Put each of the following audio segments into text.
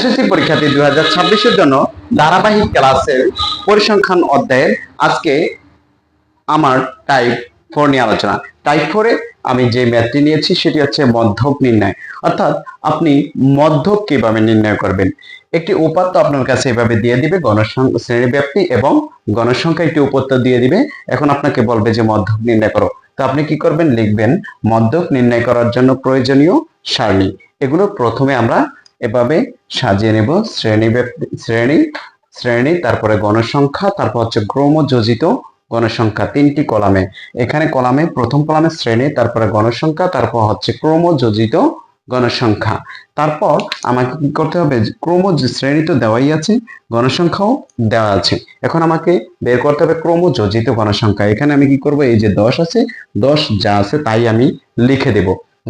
SSC পরীক্ষার্থী 2026 এর জন্য ধারাবাহিক ক্লাসের পরিসংখ্যান অধ্যায়ের আজকে আমার টাইপ 4 নিয়ে আলোচনা। টাইপ 4 এ আমি যে ম্যাথটি নিয়েছি সেটি হচ্ছে মধ্যক নির্ণয়, অর্থাৎ আপনি মধ্যক কিভাবে নির্ণয় করবেন। একটি উপাত্ত আপনার কাছে এভাবে দিয়ে দিবে, শ্রেণীব্যাপ্তি এবং গণসংখ্যা একটি উপাত্ত দিয়ে দিবে। এখন আপনাকে বলবে যে মধ্যক নির্ণয় করো, তো আপনি কি করবেন, লিখবেন মধ্যক নির্ণয় করার জন্য প্রয়োজনীয় সারণী। এগুলো প্রথমে আমরা এভাবে সাজিয়ে নেব, শ্রেণী, তারপরে গণসংখ্যা, তারপর হচ্ছে ক্রমযোজিত গণসংখ্যা, তিনটি কলামে। এখানে কলামে প্রথম কলামে শ্রেণী, তারপরে গণসংখ্যা, তারপর হচ্ছে ক্রমযোজিত গণসংখ্যা। তারপর আমাকে কি করতে হবে, শ্রেণী তো দেওয়াই আছে, গণসংখ্যাও দেওয়া আছে। এখন আমাকে বের করতে হবে ক্রমযোজিত গণসংখ্যা। এখানে আমি কি করব, এই যে 10 আছে, 10 যা আছে তাই আমি লিখে দেব,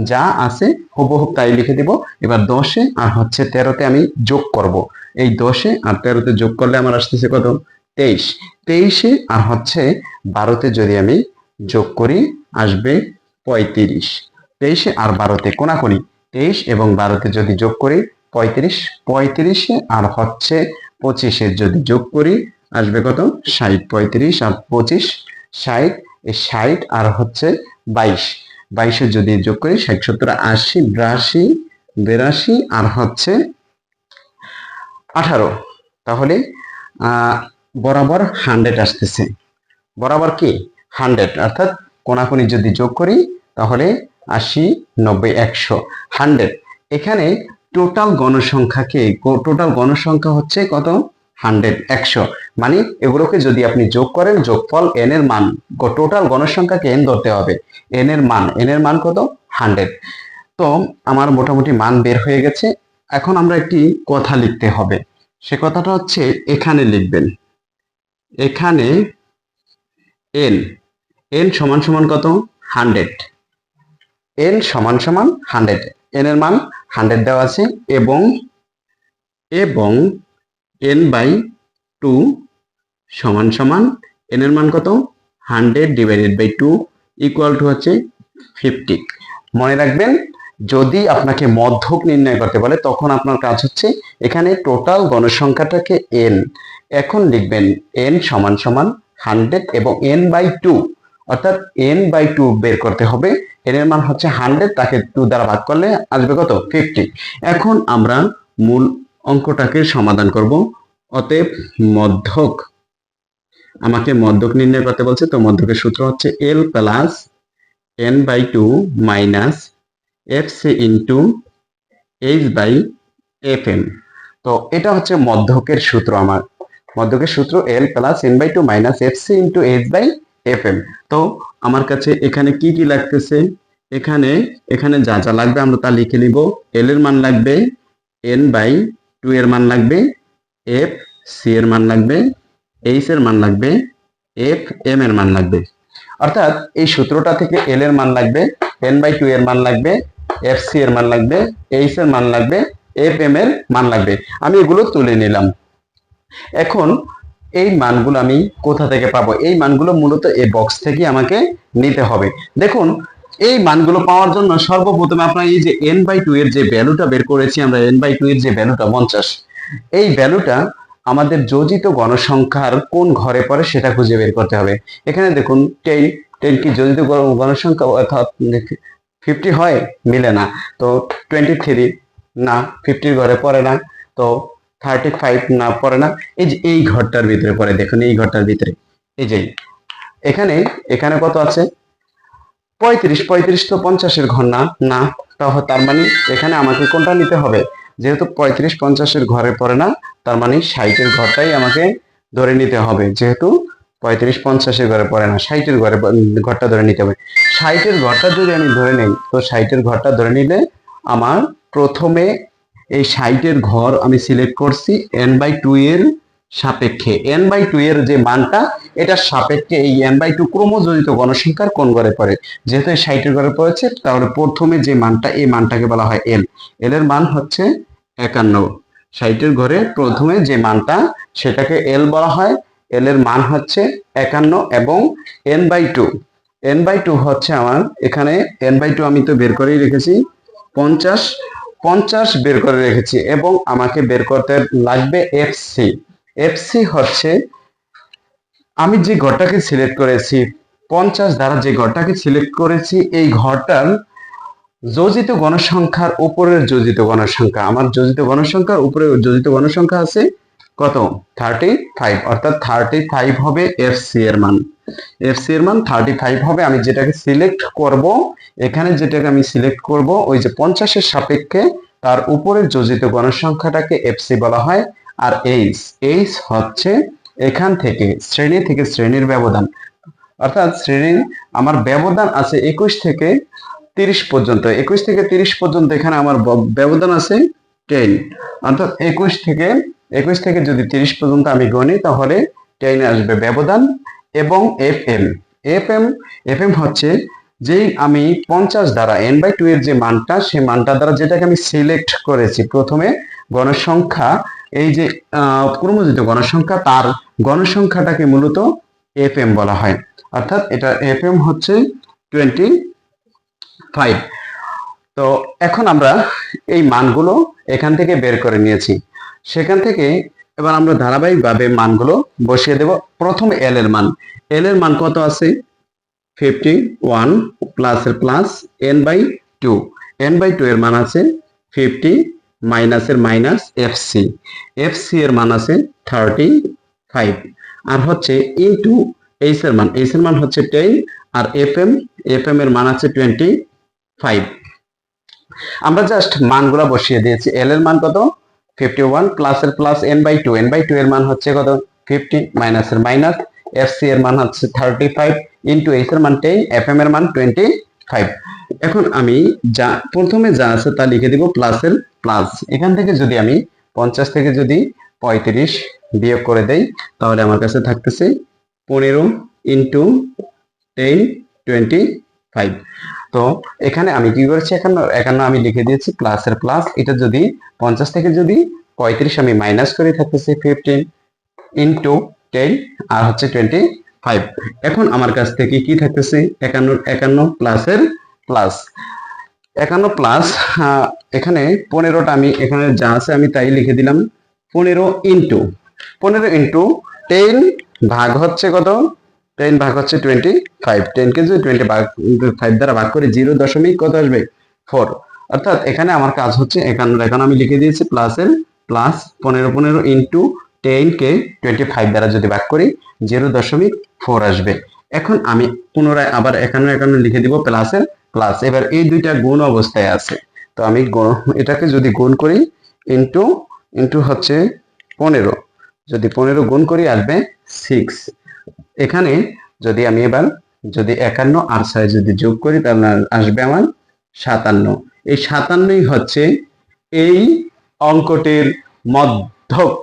যা আছে হুবহু তাই লিখে দেব। এবার 10-এ আর হচ্ছে 13-তে আমি যোগ করব। এই 10-এ আর 13-তে যোগ করলে আমার আসতেছে কত, 23। 23-এ আর হচ্ছে 12-তে যদি আমি যোগ করি আসবে 35। 23-এ আর 12-তে কোনাকুনি, 23 এবং 12-তে যদি যোগ করি 35। 35-এ আর হচ্ছে 25-এর যদি যোগ করি আসবে কত, 60। 35 আর 25 60, এই 60 আর হচ্ছে 22। 22-এ যদি যোগ করি 60 70 80 82 82 আর হচ্ছে 18। তাহলে বরাবর 100 আসতেছে, বরাবর কি 100, অর্থাৎ কোনাকুনি যদি যোগ করি তাহলে 80 90 100 100। এখানে টোটাল গণসংখ্যা হচ্ছে কত, 100 100, মানে এগুলোকে যদি আপনি যোগ করেন, যোগফল n এর মান, টোটাল গণসংখ্যাকে n ধরতে হবে, n এর মান কত, 100। তো আমার মোটামুটি মান বের হয়ে গেছে। এখন আমরা একটি কথা লিখতে হবে, সে কথাটা হচ্ছে এখানে লিখবেন, এখানে n সমান সমান কত, 100, n সমান সমান 100, n এর মান 100 দেওয়া আছে, এবং n/2 সমান সমান n এর মান কত, 100/2 ইকুয়াল টু হচ্ছে 50। মনে রাখবেন, যদি আপনাকে মধ্যক নির্ণয় করতে বলে তখন আপনার কাজ হচ্ছে এখানে টোটাল গণসংখ্যাটাকে n, এখন লিখবেন n সমান সমান 100 এবং n/2, অর্থাৎ n/2 বের করতে হবে। n এর মান হচ্ছে 100, তাকে 2 দ্বারা ভাগ করলে আসবে কত, 50। এখন আমরা মূল অঙ্কটাকে সমাধান করব। অতএব মধ্যক, আমাকে মধ্যক নির্ণয় করতে বলছে, তো মধ্যকের সূত্র হচ্ছে l plus n/2 minus fc into h/fm। তো এটা হচ্ছে মধ্যকের সূত্র। আমার মধ্যকের সূত্র l plus n/2 minus fc into h/fm। তো আমার কাছে এখানে কি কি লাগতেছে, এখানে যা যা লাগবে আমরা তা লিখে নিব। l এর মান লাগবে, n/2 এর মান লাগবে, fc এর মান লাগবে, h এর মান লাগবে, fm এর মান লাগবে। অর্থাৎ এই সূত্রটা থেকে l এর মান লাগবে, n/2 এর মান লাগবে, fc এর মান লাগবে, h এর মান লাগবে, fm এর মান লাগবে। আমি এগুলো তুলে নিলাম। এখন এই মানগুলো আমি কোথা থেকে পাবো, এই মানগুলো মূলত এই বক্স থেকে আমাকে নিতে হবে। দেখুন, এই মানগুলো পাওয়ার জন্য সর্বপ্রথমে আপনার এই যে n/2 এর যে ভ্যালুটা বের করেছি আমরা, n/2 এর যে ভ্যালুটা 50, এই ভ্যালুটা আমাদের যোজিত গণসংখ্যার কোন ঘরে পড়ে সেটা খুঁজে বের করতে হবে। এখানে দেখুন 10 কি যোজিত গণসংখ্যা, অর্থাৎ 50 হয়, মিলে না। তো 23 না, 50 ঘরে পড়ে না। তো 35 না, পড়ে না। এই যে এই ঘরটার ভিতরে পড়ে, দেখুন এই ঘরটার ভিতরে, এই যে এখানে কত আছে, 35 তো 50-এর ঘর না, তার মানে এখানে আমাকে কোনটা নিতে হবে, যেহেতু 35 50-এর ঘরে পড়ে না, তার মানে 60-এর ঘরটাই আমাকে ধরে নিতে হবে। যেহেতু 35 50-এর ঘরে পড়ে না, 60-এর ঘরটা ধরে নিতে হবে। 60-এর ঘরটা যদি আমি ধরে নেই, তো 60-এর ঘরটা ধরে নিলে আমার প্রথমে এই 60-এর ঘর আমি সিলেক্ট করছি n/2 এর সাপেক্ষে, n/2 এর যে মানটা, এটার সাপেক্ষে এই n/2 ক্রমযোজিত গণসংখ্যার কোন ঘরে পড়ে। যেহেতু 60-এর ঘরে পড়েছে, তাহলে প্রথমে যে মানটা, এই মানটাকে বলা হয় l। l এর মান হচ্ছে 51। 60-এর ঘরে প্রথমে যে মানটা সেটাকে l বলা হয়, l এর মান হচ্ছে 51, এবং n/2 হচ্ছে আমার, এখানে n/2 আমি তো বের করেই রেখেছি 50। 50 বের করে রেখেছি এবং আমাকে বের করতে লাগবে এফসি। এফসি হচ্ছে আমি যে ঘরটাকে সিলেক্ট করেছি 50 দ্বারা যে ঘরটাকে সিলেক্ট করেছি এই ঘরটার যোজিত গণসংখ্যার উপরের যোজিত গণসংখ্যা, আমার যোজিত গণসংখ্যার উপরে যোজিত গণসংখ্যা আছে কত 35, অর্থাৎ 35 হবে এফসি এর মান। এফসি এর মান 35 হবে। আমি যেটাকে সিলেক্ট করব, এখানে যেটাকে আমি সিলেক্ট করব ওই যে 50 এর সাপেক্ষে তার উপরের যোজিত গণসংখ্যাটাকে এফসি বলা হয়। আর এইচ, এইচ হচ্ছে এখান থেকে শ্রেণীর ব্যবধান, অর্থাৎ শ্রেণীর আমার ব্যবধান আছে 21 থেকে 30 পর্যন্ত। 21 থেকে 30 পর্যন্ত এখানে আমার ব্যবধান আছে 10, অর্থাৎ 21 থেকে যদি 30 পর্যন্ত আমি গণি তাহলে 10 আসবে ব্যবধান। এবং এফএম হচ্ছে যেই আমি 50 দ্বারা n/2 এর যে মানটা, সেই মানটা দ্বারা যেটাকে আমি সিলেক্ট করেছি প্রথমে গণসংখ্যা, এই যে ক্রমযুক্ত গণসংখ্যা, তার গণসংখ্যাটাকে মূলত এফএম বলা হয়। অর্থাৎ এটা এফএম হচ্ছে 25। তো এখন আমরা এই মানগুলো এখান থেকে বের করে নিয়েছি। সেখান থেকে এবার আমরা ধারাবাহিকভাবে মানগুলো বসিয়ে দেব। প্রথম এল এর মান কত আছে 51 প্লাসের প্লাস n/2, n/2 এর মান আছে 50 মাইনাসের মাইনাস এফসি এর মান আছে 35 আর হচ্ছে ইনটু এইচ এর মান হচ্ছে 10 আর এফএম এর মান আছে 25। আমরা জাস্ট মানগুলা বসিয়ে দিয়েছি। এল এর মান কত 51 প্লাসের প্লাস n/2, এর মান হচ্ছে কত 50 মাইনাসের মাইনাস, এফসি এর মান হচ্ছে 35 ইনটু এইচ এর মান 10, এফএম এর মান 25। এখন আমি যা প্রথমে যা আছে তা লিখে দিব প্লাসের প্লাস। এখান থেকে যদি আমি 50 থেকে যদি 35 বিয়োগ করে দেই তাহলে আমার কাছে থাকতেছে 15 ইনটু 10 25। তো এখানে আমি কি করেছি 51 আমি লিখে দিয়েছি প্লাসের প্লাস। এটা যদি 50 থেকে যদি 35 আমি মাইনাস করে থাকতেছি 15 ইনটু 10 আর হচ্ছে 25। এখন আমার কাছ থেকে কি থাকতেছে 51 প্লাসের প্লাস 51 প্লাস এখানে 15টা আমি এখানে যা আছে আমি তাই লিখে দিলাম। 15 ইনটু 10 ভাগ হচ্ছে কত 10 ভাগ হচ্ছে 25। 10 কে যদি 25 দ্বারা ভাগ করে 0 কত আসবে 4, অর্থাৎ এখানে আমার কাজ হচ্ছে 51 আমি লিখে দিয়েছি প্লাসের প্লাস 15 ইনটু 10 কে 25 দ্বারা যদি ভাগ করি 0.4 আসবে। এখন আমি পুনরায় আবার 51 লিখে দিব প্লাসের প্লাস। এবার এই দুইটা গুণ অবস্থায় আছে, তো আমি এটাকে যদি গুণ করি ইনটু হচ্ছে 15, যদি 15 গুণ করি আসবে 6। এখানে যদি আমি এবার যদি 51 আর 6 যদি যোগ করি তাহলে আসবে আমার 57। এই 57ই হচ্ছে এই অঙ্কটির মধ্যক,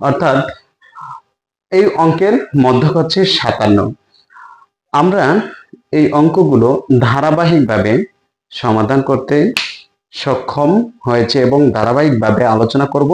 অর্থাৎ এই অঙ্কের মধ্যক হচ্ছে 57। আমরা এই অঙ্কগুলো ধারাবাহিকভাবে সমাধান করতে সক্ষম হয়েছে এবং ধারাবাহিকভাবে আলোচনা করব।